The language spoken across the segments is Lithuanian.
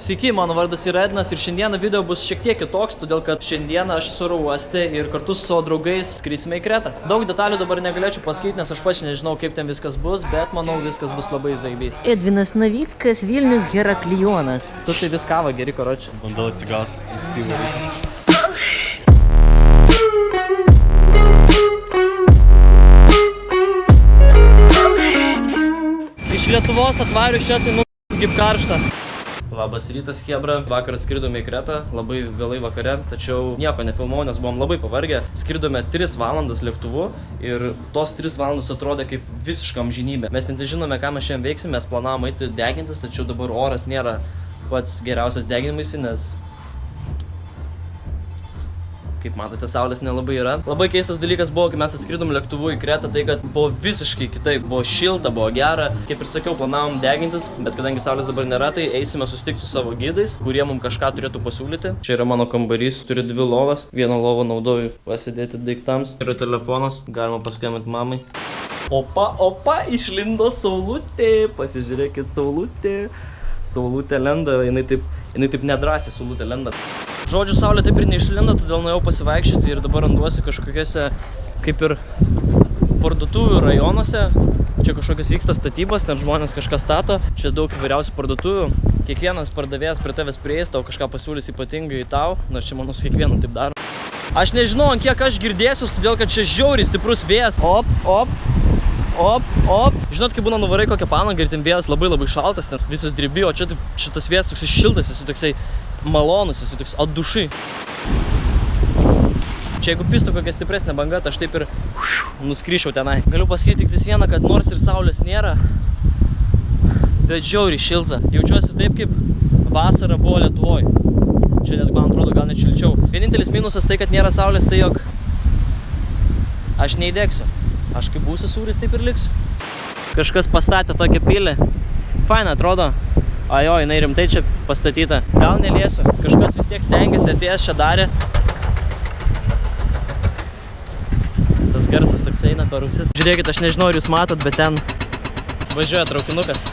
Sveiki, mano vardas yra Ednas ir šiandieną video bus šiek tiek kitoks, todėl kad šiandieną aš esu oro uoste ir kartu su savo draugais skrisime į Kretą. Daug detalių dabar negalėčiau pasakyti, nes aš pats nežinau, kaip ten viskas bus, bet manau viskas bus labai zaibys. Edvinas Navickas, Vilnius Heraklijonas. Tu tai viskavo geri, karoči. Bandau atsigauti. Iš Lietuvos atvariu šią tai kaip karštą. Labas rytas, chebra. Vakar atskridome į Kretą, labai vėlai vakare, tačiau nieko nefilmavau, nes buvom labai pavargę. Skridome 3 valandas lėktuvu ir tos 3 valandos atrodė kaip visiška amžinybė. Mes net nežinome, ką mes šiandien veiksim, mes planavom eiti degintis, tačiau dabar oras nėra pats geriausias deginimuisi, nes kaip matote, saulės nelabai yra. Labai keistas dalykas buvo, kai mes atskridom lėktuvu į Kretą, tai kad buvo visiškai kitaip, buvo šilta, buvo gera. Kaip ir sakiau, planavom degintis, bet kadangi saulės dabar nėra, tai eisime susitikti su savo gidais, kurie mums kažką turėtų pasiūlyti. Čia yra mano kambarys, turi 2 lovas. Vieną lovą naudoju pasidėti daiktams. Yra telefonas, galima paskambinti mamai. Opa, išlindo saulutė. Pasižiūrėkit, saulutė. Saulutė lenda, jinai taip nedrąsiai saulutė lenda. Žodžiu, saulė taip ir neišlindo, todėl nuėjau pasivaikščioti ir dabar randuosi kažkokiuose kaip ir parduotuvių rajonuose. Čia kažkokios vyksta statybos, ten žmonės kažką stato. Čia daug įvairiausių parduotuvių. Kiekvienas pardavėjas prie tavęs prieis, tau kažką pasiūlys ypatingai tau. Nors čia manau su kiekvienu taip daro. Aš nežinau, ant kiek aš girdėsiu, todėl kad čia žiauriai stiprus vėjas. Op. Žinot, kai būna nuvarai kokią palangą ir ten vėjas labai šaltas, ten visas drebi, o čia taip, šitas vėjas toksai šiltas, jis toksai malonus, jis toks atdušai. Čia jeigu pistų kokia stipresnė banga, tai aš taip ir nuskryščiau tenai. Galiu pasakyti tik vieną, kad nors ir saulės nėra, bet žiauriai šilta. Jaučiuosi taip, kaip vasara buvo Lietuvoj. Čia net, man atrodo, gal net šilčiau. Vienintelis minusas tai, kad nėra saulės, tai jog aš neįdegsiu. Aš kaip būsiu sūris, taip ir liksiu. Kažkas pastatė tokią pilį. Faina atrodo. Ajo, jinai rimtai čia pastatyta. Gal neliesiu. Kažkas vis tiek stengiasi, atėjęs čia darė. Tas garsas toks eina per ausis. Žiūrėkit, aš nežinau, ar jūs matot, bet ten važiuoja traukinukas.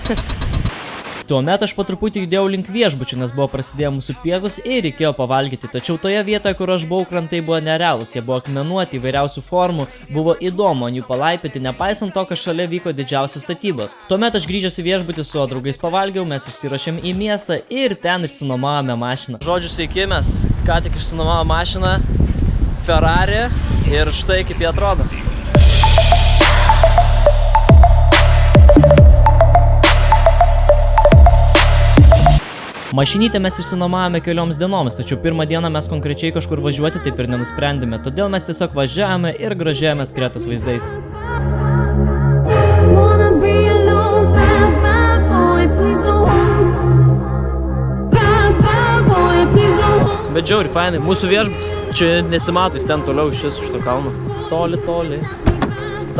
Tuomet aš po truputį judėjau link viešbučių, nes buvo prasidėję mūsų pietus ir reikėjo pavalgyti. Tačiau toje vietoje, kur aš buvau, krantai buvo nerealūs, jie buvo akmenuoti, įvairiausių formų, buvo įdomu ant jų palaipyti, nepaisant to, kad šalia vyko didžiausios statybos. Tuomet aš grįžęs į viešbutį su draugais pavalgiau, mes išsiruošėm į miestą ir ten išsinuomavome mašiną. Žodžiu, sveiki, mes ką tik išsinuomavome mašiną Ferrari ir štai kaip jie atrodo. Mašinytę mes išsinuomavome kelioms dienoms, tačiau pirmą dieną mes konkrečiai kažkur važiuoti taip ir nenusprendėme, todėl mes tiesiog važiavome ir grožėjomės Kretos vaizdais. Bet žiauriai fainai, mūsų viešbutis čia nesimato, jis ten toliau iš to kalno. Toli.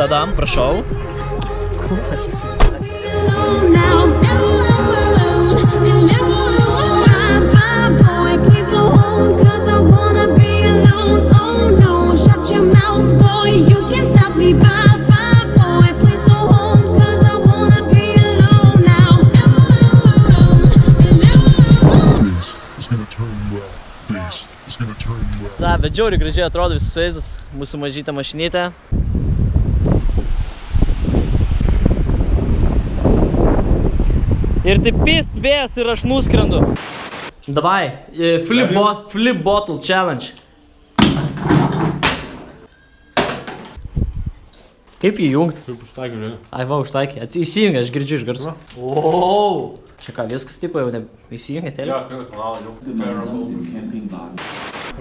Tadam, prašau. Da, bet žiauriai gražiai atrodo visas vaizdas, mūsų mažytė mašinytė. Ir taip pist vėjas ir aš nuskrendu. Davai, flip bottle challenge. Kaip jį jungt? Kaip užtaikė, žiūrėjau. Ai, va, užtaikė. Įsijungia, aš girdžiu iš garso. Ooo! Čia ką, viskas taip jau įsijungia telė? Jo, kanalą jau.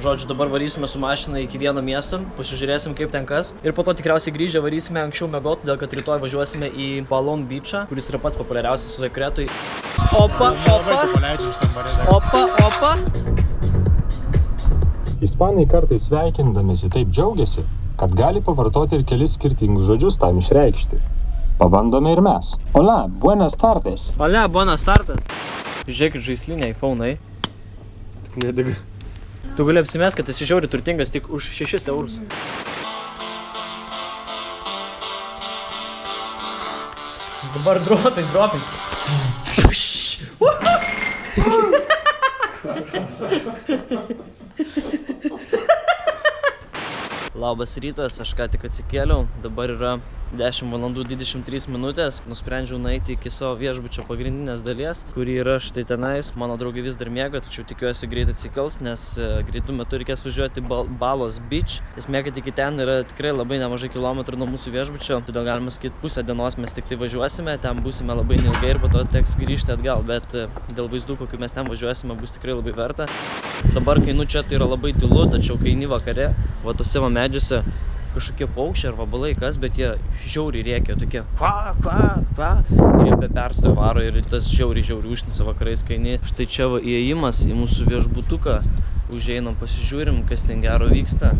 Žodžiu, dabar varysime su mašina iki vieno miesto, pasižiūrėsim kaip ten kas. Ir po to tikriausiai grįžę varysime anksčiau miegot, todėl kad rytoj važiuosime į Palm Beachą, kuris yra pats populiariausias visoje Kretoj. Opa! Ispanai kartais sveikindamėsi taip džiaugiasi, kad gali pavartoti ir kelis skirtingus žodžius tam išreikšti. Pabandome ir mes. Hola, buenas tardes. Hola, buenas tardes. Žiūrėkit žaisliniai iPhone'ai. Tik nedega. Tu gali apsimest, kad esi žiauriai turtingas tik už 6 eurus. Dabar droping. Labas rytas, aš ką tik atsikėliau, dabar yra 10 valandų 23 minutės. Nusprendžiau nueiti iki savo viešbučio pagrindinės dalies, kuri yra štai tenais. Mano draugai vis dar miega, tačiau tikiuosi greit atsikels, nes greitų metu reikės važiuoti Balos Beach. Esmė, kad iki ten yra tikrai labai nemažai kilometrų nuo mūsų viešbučio, todėl galima sakyti, pusę dienos mes tik tai važiuosime, ten būsime labai neilgai ir po to teks grįžti atgal, bet dėl vaizdų, kokiu mes ten važiuosime, bus tikrai labai verta. Dabar, kai nu čia, tai yra labai tylu, tačiau kai eini vakare, va tuose medžiuose kažkokie paukščiai ar vabalai kas, bet jie žiauriai rėkia, tokie kva, ir jie be perstojo varo ir tas žiauriai užknisa vakarais, kai eini. Štai čia va įėjimas į mūsų viešbutuką, užeinam, pasižiūrim, kas ten gero vyksta.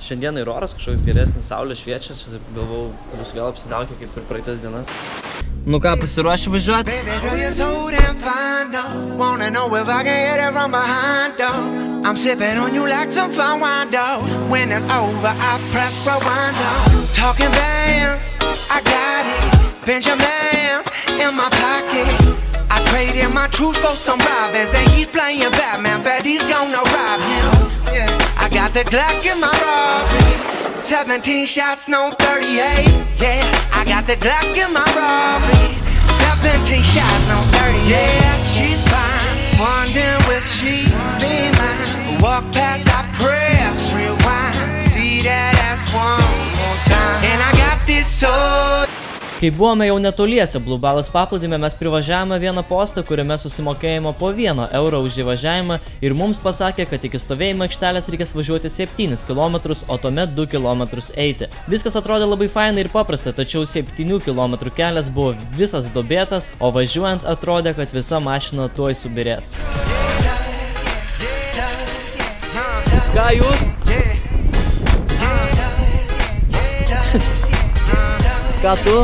Šiandieną ir oras kažkoks geresnis, saulė šviečia, čia taip galvau, bus vėl apsiniaukę kaip ir praeitas dienas. Nu ką, pasiruoši važiuoti? I'm sipping on you like some fine wine, though. When it's over, I press rewind, though. Talking bands, I got it. Benjamins in my pocket. I traded my truth for some robins, and he's playing Batman. Fatty's gonna rob him. Yeah. I got the Glock in my Robin. 17 shots, no 38. Yeah, I got the Glock in my Robin. 17 shots, no 38. Yeah, she's fine. Wondering will she be mine? Walk past, I press rewind. See that ass one more time. And I got this soul. Kai buvome jau netoliese Blue Balos paplūdimio, mes privažiavome vieną postą, kuriame susimokėjimo po 1 eurą už įvažiavimą ir mums pasakė, kad iki stovėjimo aikštelės reikės važiuoti 7 km, o tuomet 2 km eiti. Viskas atrodė labai fainai ir paprasta, tačiau 7 km kelias buvo visas duobėtas, o važiuojant atrodė, kad visa mašina tuoj subirės. Ką jūs? Ką tu?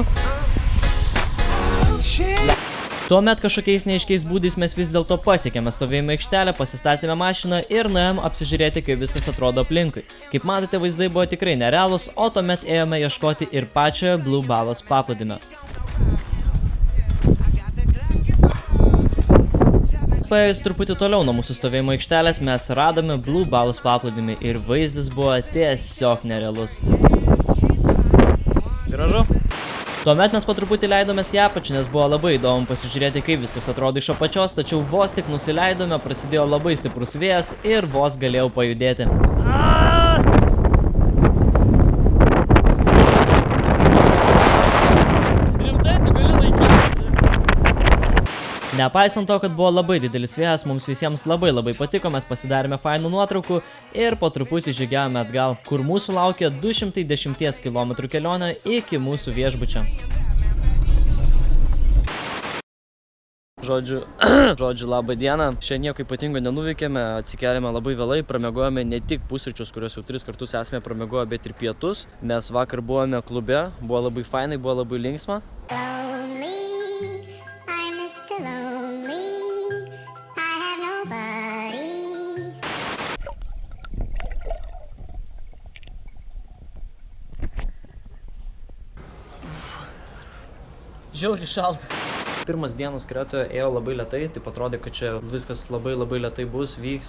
Tuomet kažkokiais neaiškiais būdais mes vis dėlto pasiekėme stovėjimo aikštelę, pasistatėme mašiną ir nuėjom apsižiūrėti, kaip viskas atrodo aplinkui. Kaip matote, vaizdai buvo tikrai nerealūs, o tuomet ėjome ieškoti ir pačiojo Blue Balos paplūdimio. Paėjus truputį toliau nuo mūsų stovėjimo aikštelės, mes radome Blue Balos paplūdimį ir vaizdas buvo tiesiog nerealus. Gražu. Tuomet mes po truputį leidomės į apačią, nes buvo labai įdomu pasižiūrėti, kaip viskas atrodo iš apačios, tačiau vos tik nusileidome, prasidėjo labai stiprus vėjas ir vos galėjau pajudėti. Rimtai, tu gali laikyti? Nepaisant to, kad buvo labai didelis vėjas, mums visiems labai patiko, mes pasidarėme fainų nuotraukų ir po truputį žygiavome atgal, kur mūsų laukia 210 km kelionė iki mūsų viešbučio. Žodžiu, labą dieną. Šiandien nieko ypatingo nenuveikėme, atsikėlėme labai vėlai, pramiegojome ne tik pusryčius, kuriuos jau 3 kartus esame pramiegoję, bet ir pietus, nes vakar buvome klube, buvo labai fainai, buvo labai linksma. Žiauriai šalta. Pirmas dienos Kretoje ėjo labai lėtai, taip atrodė, kad čia viskas labai lėtai bus, vyks,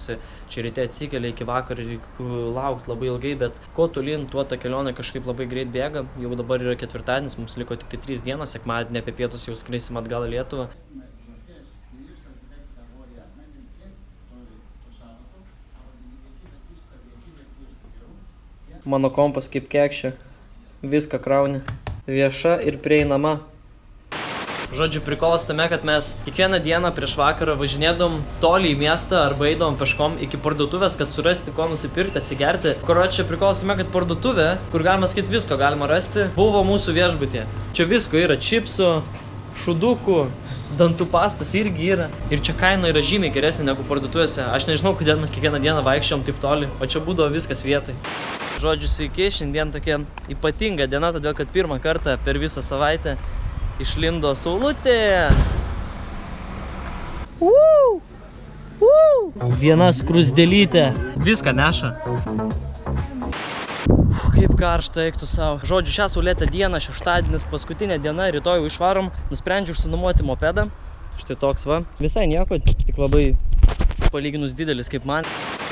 čia ryte atsikėlė iki vakar ir laukti labai ilgai, bet kuo tolyn, tuo ta kelionė kažkaip labai greit bėga. Jau dabar yra ketvirtadienis, mums liko tik 3 dienos, sekmadienį apie pietus jau skrisim atgal į Lietuvą. Mano kompas kaip kekšė, viską krauni, vieša ir prieinama. Žodžiu, prikolas tame, kad mes kiekvieną dieną prieš vakarą važinėdom toli į miestą arba eidom peškom iki parduotuvės, kad surasti ko nusipirkti, atsigerti. Čia prikolas tame, kad parduotuvė, kur galima sakyti visko galima rasti, buvo mūsų viešbutyje. Čia visko yra čipsų, šudukų, dantų pastas irgi yra. Ir čia kaina yra žymiai geresnė negu parduotuvėse. Aš nežinau, kodėl mes kiekvieną dieną vaikščiom taip toli, o čia būdavo viskas vietai. Žodžiu, sveiki, šiandien tokia ypatinga diena, todėl kad pirmą kartą per visą savaitę išlindo saulutė. Viena skrusdėlytė. Viską neša. Kaip karšta, eik tu savo. Žodžiu, šią saulėtą dieną, šeštadienis, paskutinė diena, rytoj išvarom. Nusprendžiau išsinuomoti mopedą. Štai toks va. Visai nieko, tik labai palyginus didelis kaip man.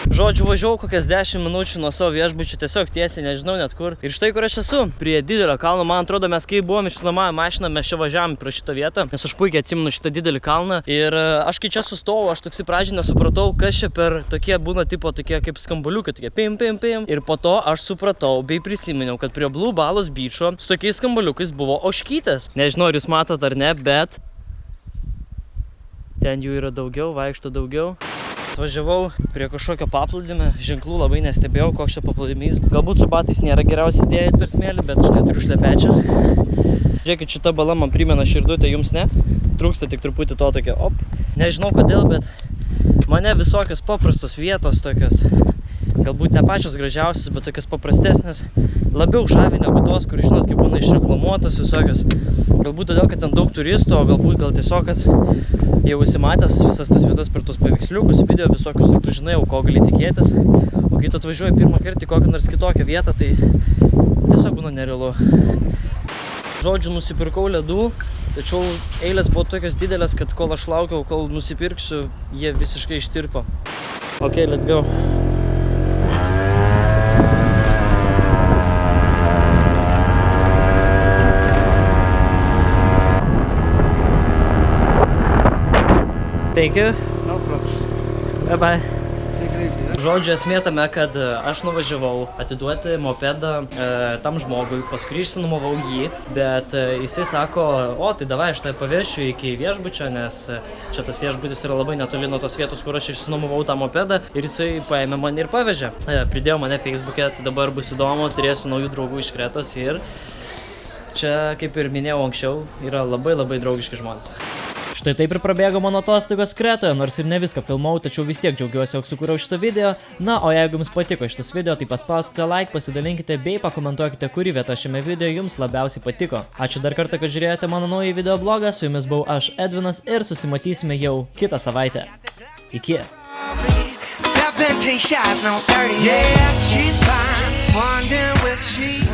Žodžiu, važiavau kokias 10 minučių nuo savo viešbučio, tiesiog tiesiai, nežinau net kur. Ir štai kur aš esu, prie didelio kalno. Man atrodo, mes kai buvom išsinuomavę mašiną, mes čia važiavome pro šitą vietą, nes aš puikiai atsimenu šitą didelį kalną. Ir aš kai čia sustojau, aš toksai pradžiai nesupratau, kas čia per tokie būna tipo tokie kaip skambaliukai, tokie pim, pim, pim. Ir po to aš supratau bei prisiminiau, kad prie Blue Balos Beach'o su tokiais skambaliukais buvo ožkytės. Nežinau, ar jūs matot ar ne, bet ten jų yra daugiau, vaikšto daugiau. Važiavau prie kažkokio paplūdimio, ženklų labai nestebėjau, koks čia paplūdimys. Galbūt su batais nėra geriausia idėja per smėlį, bet štai turiu šlepečią. Žiūrėkit, šita bala man primena širdutę, jums ne? Trūksta tik truputį to tokio, op. Nežinau kodėl, bet mane visokios paprastos vietos tokios, galbūt ne pačios gražiausias, bet tokios paprastesnės, labiau žavi negu tos, kur, žinot, kaip būna išreklamuotos visokios. Galbūt todėl, kad ten daug turistų, o galbūt gal tiesiog, kad jau įsimatęs visas tas vietas per tos paveiksliukus, video visokius ir tu žinai, ko gali tikėtis. O kai tu atvažiuoji pirmą kartą į kokią nors kitokią vietą, tai tiesiog būna nerealu. Žodžiu, nusipirkau ledų, tačiau eilės buvo tokios didelės, kad kol aš laukiau, kol nusipirksiu, jie visiškai ištirpo. Ok, let's go. Thank you. No problem. Bye bye. Take it easy, yeah? Žodžiu, esmė tame, kad aš nuvažiavau atiduoti mopedą tam žmogui, paskui išsinuomavau jį, bet jisai sako, o tai davai aš tai pavešiu iki viešbučio, nes čia tas viešbutis yra labai netoli nuo tos vietos, kur aš išsinuomavau tą mopedą ir jisai paėmė mane ir pavežė. Pridėjo mane Facebook'e, tai dabar bus įdomu, turėsiu naujų draugų iš Kretos ir čia, kaip ir minėjau anksčiau, yra labai draugiški žmonės. Štai taip ir prabėgo mano atostogos Kretoje, nors ir ne viską filmau, tačiau vis tiek džiaugiuosi, jog sukūriau šitą video. Na, o jeigu jums patiko šitas video, tai paspauskite like, pasidalinkite bei pakomentuokite, kuri vieta šiame video jums labiausiai patiko. Ačiū dar kartą, kad žiūrėjote mano naują video blogą, su jumis buvau aš Edvinas ir susimatysime jau kitą savaitę. Iki. 17 shots, no 30. Yeah, she's fine, wondering where she